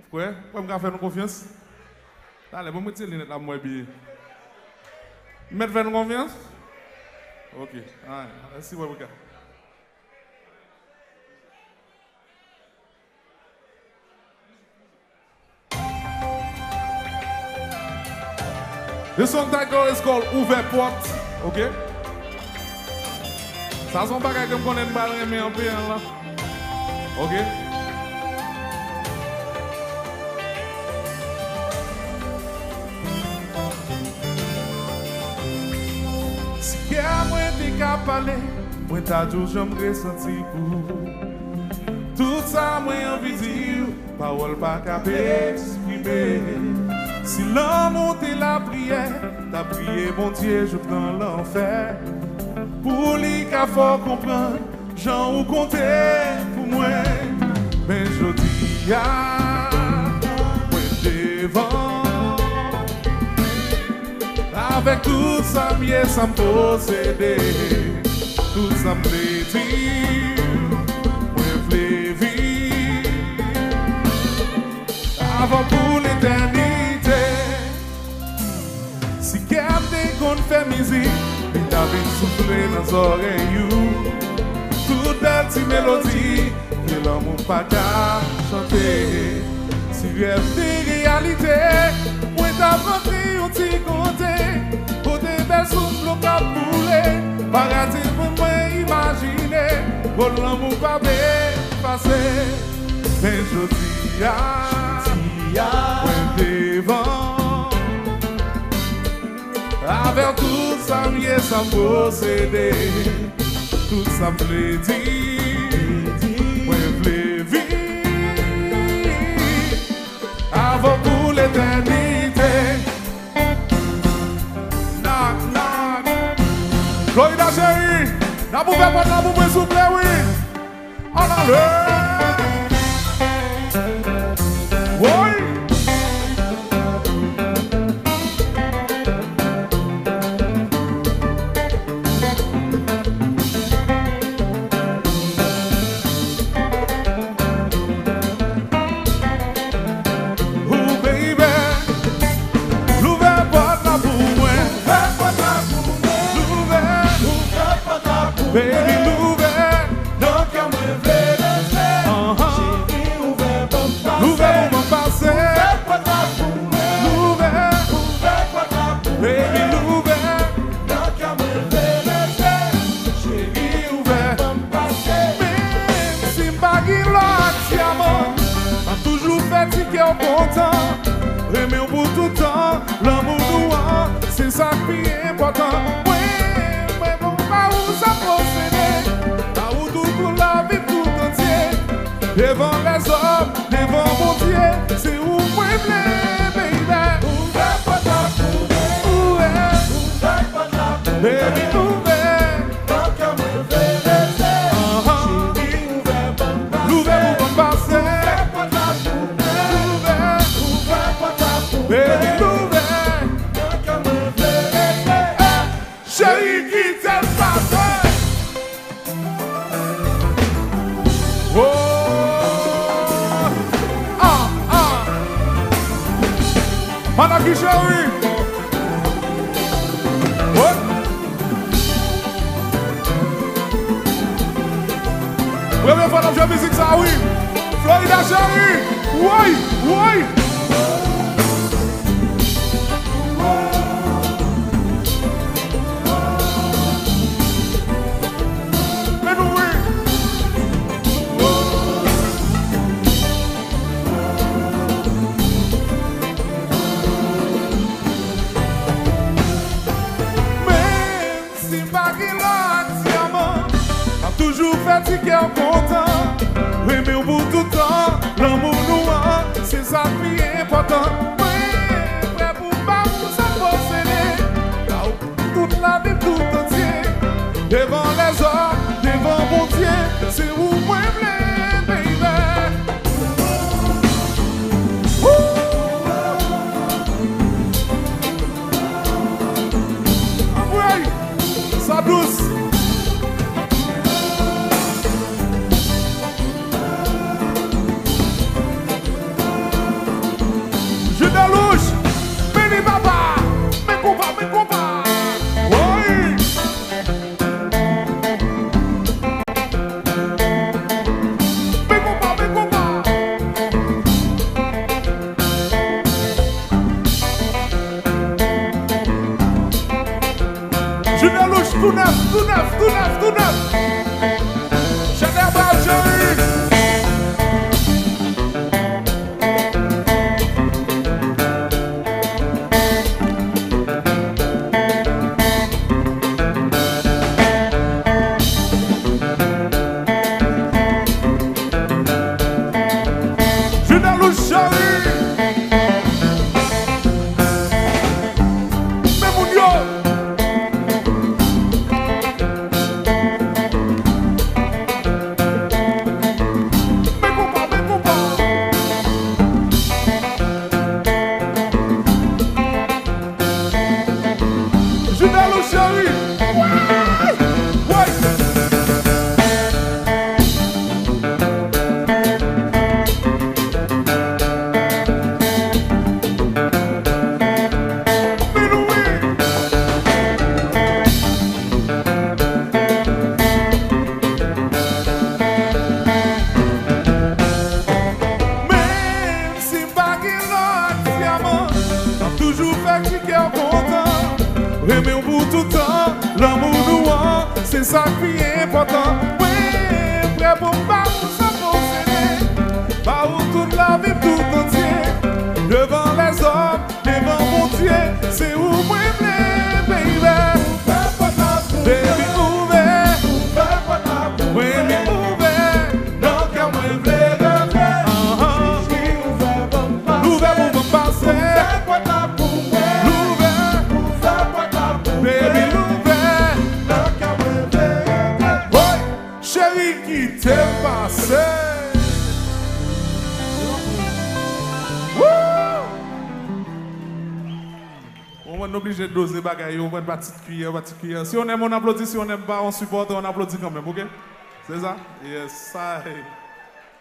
Quoi? Pourquoi me faire confiance? Allez, bon, mettez les lunettes là, moi, bien. Mettre faire confiance? Ok. Ah, merci, ouais, ok. The song title is called Ouvè Porte, ok? Ça son bagage que je connais une balle mais en payant là. Ok? Si que moi t'es qu'à parler, moi t'as toujours jamais ressenti pour. Tout ça moi envie dire, parole pas capable exprimer. Si l'amour t'est la prière, t'as prié mon Dieu, je dans l'enfer. Pour lui qu'à faut comprendre, j'en ou compter pour moi. Mais je dis à moi devant. Avec tout ça, mieux ça me posséder. Tout ça me dire, moi je vivre. Avant pour l'éternité. Si quelqu'un qu'on fait musique, et t'as vu souffler dans les oreilles, toute belle petite mélodie, que l'amour pas qu'à chanter. Si rêve des réalités, moi t'as rentré au petit côté, pour des belles souffles au cap bouler, paradis pour moi imaginer, pour l'amour pas passer. Mais je dis à, moi devant. Avec tout ça, mieux ça me posséder. Tout ça me dit, moi je vivre. Avant pour l'éternité. Knock, knock. Florida chérie, n'a pas fait pas pour me souffler, oui. On a le. Oui. Baby, l'ouvert, non qu'à me lever les chérie, ouvert pour passer. L'ouvert, baby, l'ouvert, non qu'à me lever les chérie, ouvert pour passer. Même si m'bagui l'antiamant, m'a toujours fatigué au content. Aimer pour tout temps, l'amour douant, c'est ça qui est important. Ça procéder, là où tout la vie tout entier, devant les hommes, devant mon Dieu, c'est où moi blé, baby. Ouvert pas ta cour, ouvert pas ta cour, baby, ouvert, tant qu'à me faire chérie, ouvert pour passer, ouvert pas ta cour, ouvert pas ta cour, baby, ouvert, tant qu'à me faire chérie, qui t'aime pas. Oh, Manaki chérie. What? Première fois dans la musique ça oui. Florida chérie. Oui, oui. Toujours fatigué en content, aimer au bout tout temps, l'amour noir, c'est ça qui est important. Prêt pour pas vous s'imposer, là où toute la vie tout entier, devant les hommes, devant mon Dieu, c'est où moi blé, baby. Oui, ça douce. tout neuf, tout neuf, tout neuf, tout neuf. Chanel Baljerie. C'est ça qui est important. Oui, prêt pour pas nous s'imposer. Pas où toute la vie tout entier. Devant les hommes, devant mon Dieu. C'est où moi m'aime, baby. Baby ouvert. Oui, mais ouvert. Donc, quand moi m'aime, l'ouvert pour me passer. L'ouvert. Baby l'ouvert. Chérie qui t'aime passé. On est obligé de doser bagaille, on va une petite cuillère, petite cuillère. Si on aime, on applaudit, si on n'aime pas, on supporte, on applaudit quand même, ok? C'est ça? Yes, ça.